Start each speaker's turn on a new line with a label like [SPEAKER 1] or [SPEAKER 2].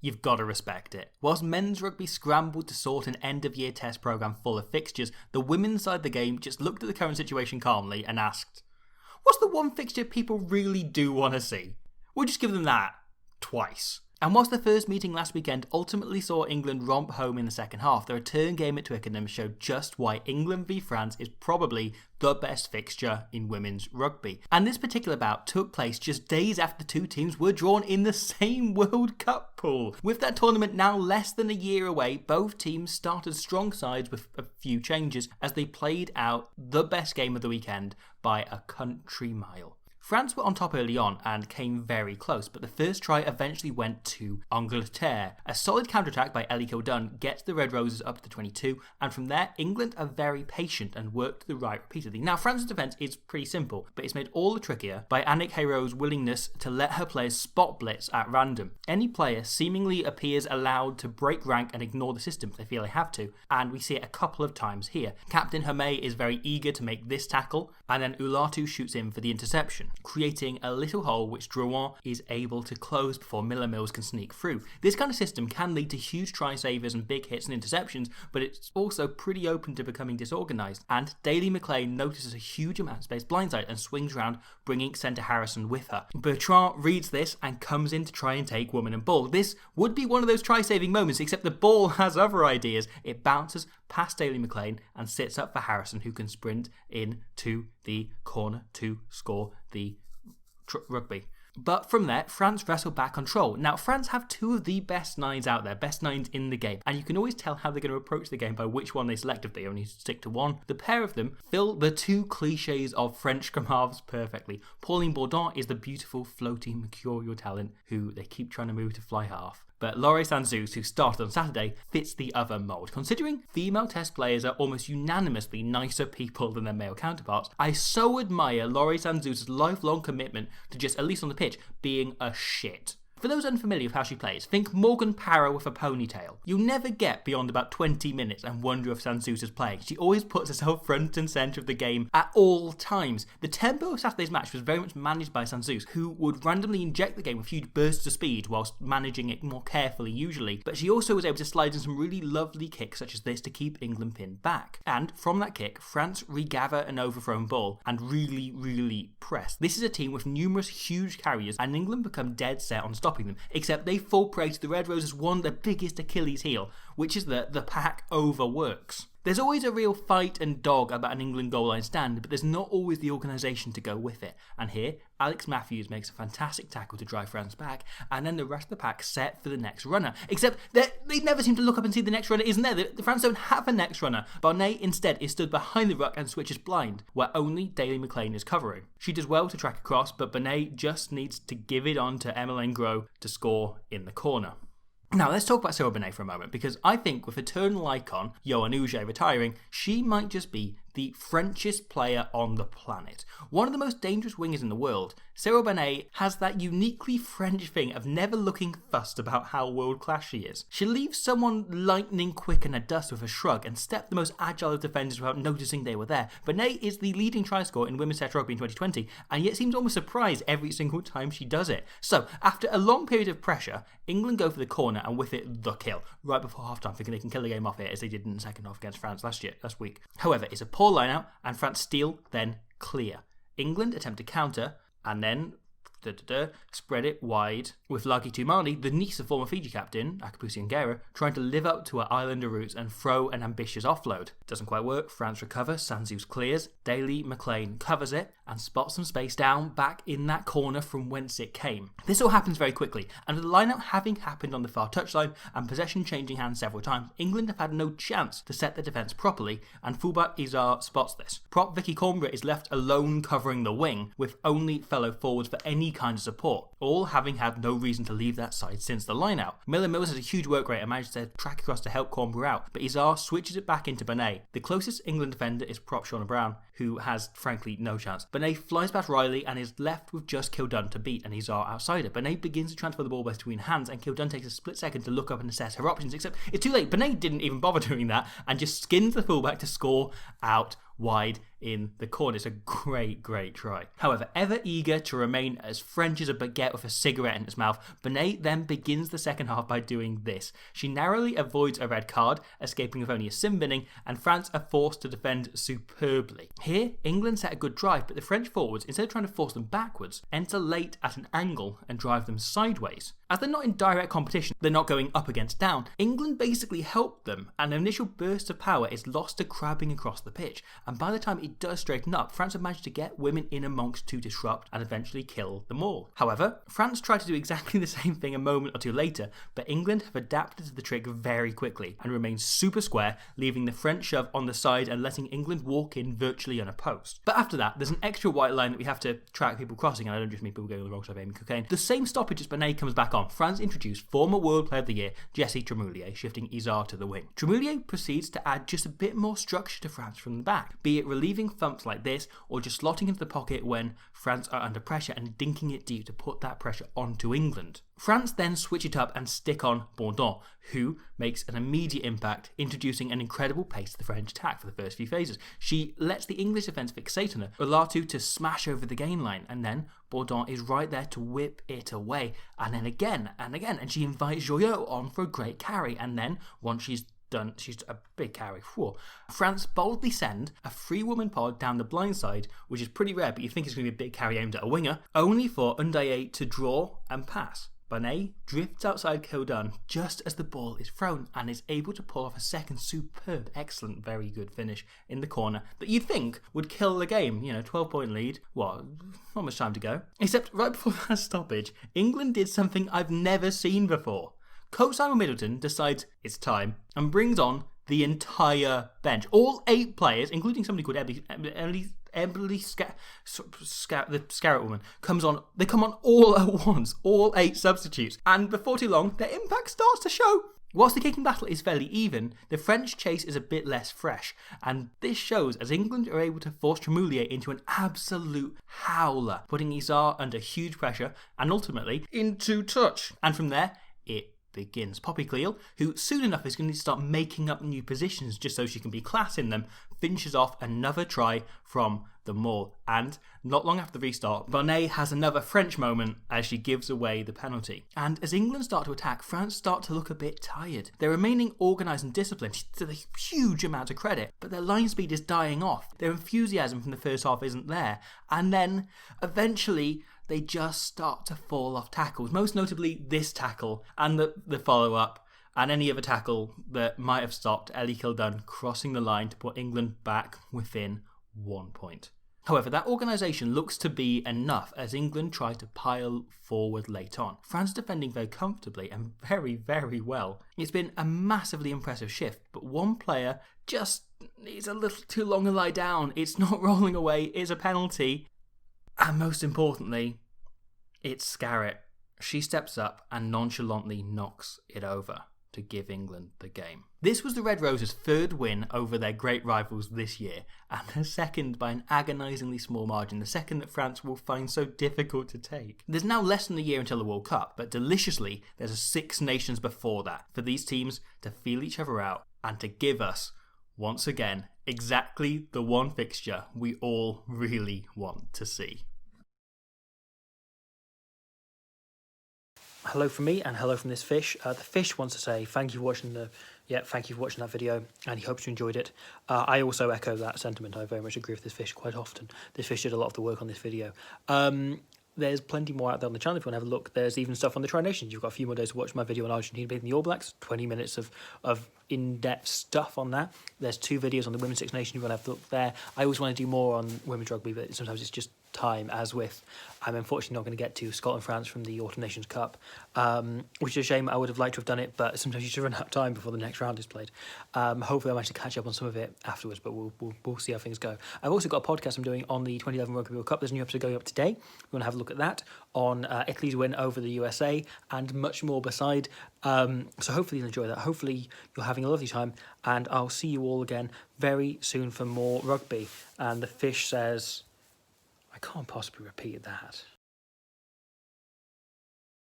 [SPEAKER 1] You've got to respect it. Whilst men's rugby scrambled to sort an end-of-year test programme full of fixtures, the women's side of the game just looked at the current situation calmly and asked, what's the one fixture people really do want to see? We'll just give them that. Twice. And whilst the first meeting last weekend ultimately saw England romp home in the second half, the return game at Twickenham showed just why England v France is probably the best fixture in women's rugby. And this particular bout took place just days after the two teams were drawn in the same World Cup pool. With that tournament now less than a year away, both teams started strong sides with a few changes as they played out the best game of the weekend by a country mile. France were on top early on and came very close, but the first try eventually went to Angleterre. A solid counter-attack by Ellie Kildun gets the Red Roses up to the 22, and from there, England are very patient and work to the right repeatedly. Now, France's defence is pretty simple, but it's made all the trickier by Annick Hayreau's willingness to let her players spot blitz at random. Any player seemingly appears allowed to break rank and ignore the system if they feel they have to, and we see it a couple of times here. Captain Hermé is very eager to make this tackle, and then Ulatu shoots in for the interception, creating a little hole which Drouin is able to close before Miller Mills can sneak through. This kind of system can lead to huge try savers and big hits and interceptions, but it's also pretty open to becoming disorganised. And Daly McLean notices a huge amount of space blindside and swings round, bringing centre Harrison with her. Bertrand reads this and comes in to try and take woman and ball. This would be one of those try-saving moments, except the ball has other ideas. It bounces past Daly McLean and sits up for Harrison, who can sprint in to the corner to score the rugby. But from there, France wrestled back control. Now, France have two of the best nines out there, best nines in the game, and you can always tell how they're going to approach the game by which one they select if they only stick to one. The pair of them fill the two cliches of French scrum halves perfectly. Pauline Bourdon is the beautiful, floaty, mercurial talent who they keep trying to move to fly half. But Laurie Sanzous, who started on Saturday, fits the other mould. Considering female test players are almost unanimously nicer people than their male counterparts, I so admire Laurie Sanzous' lifelong commitment to just, at least on the pitch, being a shit. For those unfamiliar with how she plays, think Morgan Parra with a ponytail. You'll never get beyond about 20 minutes and wonder if Sanzous is playing. She always puts herself front and centre of the game at all times. The tempo of Saturday's match was very much managed by Sanzous, who would randomly inject the game with huge bursts of speed whilst managing it more carefully usually. But she also was able to slide in some really lovely kicks such as this to keep England pinned back. And from that kick, France regather an overthrown ball and really press. This is a team with numerous huge carriers, and England become dead set on stopping them, except they fall prey to the Red Roses' one of their biggest Achilles heel, which is that the pack overworks. There's always a real fight and dog about an England goal line stand, but there's not always the organisation to go with it. And here, Alex Matthews makes a fantastic tackle to drive France back, and then the rest of the pack set for the next runner. Except they never seem to look up and see the next runner isn't there. The France don't have a next runner. Barnet instead is stood behind the ruck and switches blind, where only Daly McLean is covering. She does well to track across, but Barnet just needs to give it on to Emmeline Gros to score in the corner. Now, let's talk about Cyril Barnet for a moment, because I think with eternal icon Johan Uge retiring, she might just be the Frenchest player on the planet. One of the most dangerous wingers in the world, Cyril Barnet has that uniquely French thing of never looking fussed about how world-class she is. She leaves someone lightning quick in a dust with a shrug and step the most agile of defenders without noticing they were there. Barnet is the leading try scorer in women's test rugby in 2020, and yet seems almost surprised every single time she does it. So, after a long period of pressure, England go for the corner and with it, the kill, right before half-time, thinking they can kill the game off here as they did in the second half against France last week. However, it's a poor line out, and France steal, then clear. England attempt to counter, and then spread it wide, with Lagi Tumani, the niece of former Fiji captain Akapusi Ngera, trying to live up to her Islander roots and throw an ambitious offload. Doesn't quite work, France recover, Sanzous clears, Daly McLean covers it, and spots some space down back in that corner from whence it came. This all happens very quickly, and with the line-out having happened on the far touchline and possession changing hands several times, England have had no chance to set their defence properly, and fullback Izar spots this. Prop Vicky Coimbra is left alone covering the wing, with only fellow forwards for any kind of support, all having had no reason to leave that side since the line-out. Miller Mills has a huge work rate and manages to track across to help Coimbra out, but Izar switches it back into Barnet. The closest England defender is prop Shauna Brown, who has frankly no chance. Barnet flies past Riley and is left with just Kildun to beat, and Izar outside it. Barnet begins to transfer the ball between hands, and Kildun takes a split second to look up and assess her options, except it's too late. Barnet didn't even bother doing that and just skins the fullback to score out wide in the corner. It's a great try. However, ever eager to remain as French as a baguette with a cigarette in its mouth, Bonnet then begins the second half by doing this. She narrowly avoids a red card, escaping with only a sin binning, and France are forced to defend superbly. Here, England set a good drive, but the French forwards, instead of trying to force them backwards, enter late at an angle and drive them sideways. As they're not in direct competition, they're not going up against down, England basically helped them, and an initial burst of power is lost to crabbing across the pitch, and by the time it does straighten up, France have managed to get women in amongst to disrupt and eventually kill them all. However, France tried to do exactly the same thing a moment or two later, but England have adapted to the trick very quickly and remain super square, leaving the French shove on the side and letting England walk in virtually unopposed. But after that, there's an extra white line that we have to track people crossing, and I don't just mean people going on the wrong side of aiming cocaine. The same stoppage as Bonnet comes back on, France introduced former World Player of the Year Jessie Tremoulier, shifting Izard to the wing. Tremoulier proceeds to add just a bit more structure to France from the back, be it relieving thumps like this or just slotting into the pocket when France are under pressure and dinking it deep to put that pressure onto England. France then switch it up and stick on Bourdon, who makes an immediate impact, introducing an incredible pace to the French attack for the first few phases. She lets the English defence fixate on her, Olatu to smash over the gain line, and then Bourdon is right there to whip it away, and then again and again, and she invites Joyeux on for a great carry, and then once she's done, she's a big carry. Whew. France boldly send a 3-woman pod down the blind side, which is pretty rare, but you think it's going to be a big carry aimed at a winger, only for Undaye to draw and pass. Bonnet drifts outside Kildun just as the ball is thrown and is able to pull off a second superb, excellent, very good finish in the corner that you'd think would kill the game. 12-point lead. What? Not much time to go. Except right before that stoppage, England did something I've never seen before. Coach Simon Middleton decides it's time and brings on the entire bench. All 8 players, including somebody called Emily the Scarrett woman, comes on. They come on all at once, all 8 substitutes, and before too long, their impact starts to show. Whilst the kicking battle is fairly even, the French chase is a bit less fresh, and this shows as England are able to force Tremoulier into an absolute howler, putting Izard under huge pressure and ultimately into touch. And from there, it begins. Poppy Cleal, who soon enough is going to start making up new positions just so she can be class in them, finishes off another try from the maul. And not long after the restart, Bonnet has another French moment as she gives away the penalty. And as England start to attack, France start to look a bit tired. They're remaining organised and disciplined to the huge amount of credit, but their line speed is dying off. Their enthusiasm from the first half isn't there. And then, eventually, they just start to fall off tackles, most notably this tackle and the follow-up, and any other tackle that might have stopped Ellie Kildun crossing the line to put England back within 1 point. However, that organisation looks to be enough as England try to pile forward late on. France defending very comfortably and very, very well. It's been a massively impressive shift, but one player just needs a little too long to lie down. It's not rolling away, it's a penalty. And most importantly, it's Scarrett. She steps up and nonchalantly knocks it over to give England the game. This was the Red Roses' 3rd win over their great rivals this year, and their second by an agonisingly small margin, the second that France will find so difficult to take. There's now less than a year until the World Cup, but deliciously, there's a 6 nations before that for these teams to feel each other out and to give us, once again, exactly the one fixture we all really want to see. Hello from me and hello from this fish. The fish wants to say thank you for watching that video, and he hopes you enjoyed it. I also echo that sentiment. I very much agree with this fish quite often. This fish did a lot of the work on this video. There's plenty more out there on the channel if you want to have a look. There's even stuff on the Tri-Nations. You've got a few more days to watch my video on Argentina beating the All Blacks. 20 minutes of in-depth stuff on that. There's 2 videos on the Women's Six Nations if you want to have a look there. I always want to do more on women's rugby, but sometimes it's just time, as with I'm unfortunately not going to get to Scotland-France from the Autumn Nations Cup, which is a shame. I would have liked to have done it, but sometimes you just run out of time before the next round is played. Hopefully I'll manage to catch up on some of it afterwards, but we'll see how things go. I've also got a podcast I'm doing on the 2011 Rugby World Cup. There's a new episode going up today. If you want to have a look at that, on Italy's win over the USA and much more beside. So hopefully you'll enjoy that. Hopefully you're having a lovely time, and I'll see you all again very soon for more rugby. And the fish says, I can't possibly repeat that.